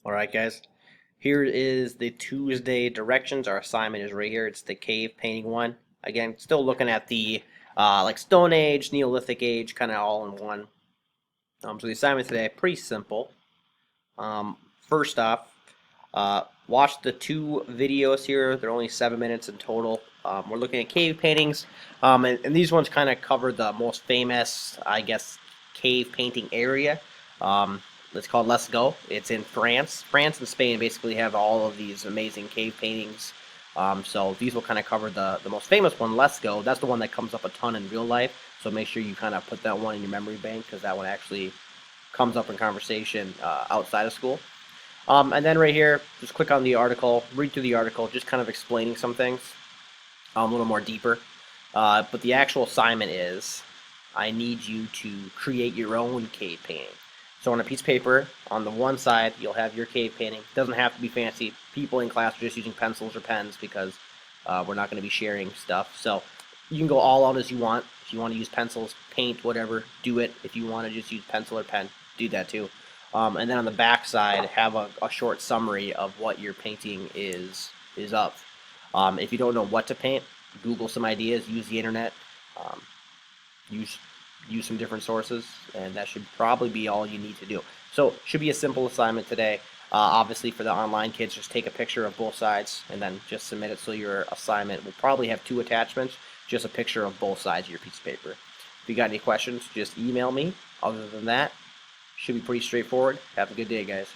All right, guys. Here is the Tuesday directions. Our assignment is right here. It's the cave painting one. Again, still looking at the like Stone Age, Neolithic age, kind of all in one. So the assignment today, pretty simple. First off, watch the two videos here. They're only 7 minutes in total. We're looking at cave paintings, and these ones kind of cover the most famous, I guess, cave painting area. Um, it's called Lascaux. It's in France. France and Spain basically have all of these amazing cave paintings. So these will kind of cover the most famous one, Lascaux. That's the one that comes up a ton in real life. So make sure you kind of put that one in your memory bank because that one actually comes up in conversation outside of school. And then right here, just click on the article, read through the article, just kind of explaining some things a little more deeper. But the actual assignment is I need you to create your own cave painting. So on a piece of paper, on the one side, you'll have your cave painting. It doesn't have to be fancy. People in class are just using pencils or pens because we're not going to be sharing stuff. So you can go all out as you want. If you want to use pencils, paint, whatever, do it. If you want to just use pencil or pen, do that too. And then on the back side, have a short summary of what your painting is of. If you don't know what to paint, Google some ideas, use the internet, um, use some different sources, and that should probably be all you need to do. So should be a simple assignment today. Obviously, for the online kids, just take a picture of both sides and then just submit it. So your assignment will probably have two attachments, just a picture of both sides of your piece of paper. If you got any questions, just email me. Other than that, should be pretty straightforward. Have a good day, guys.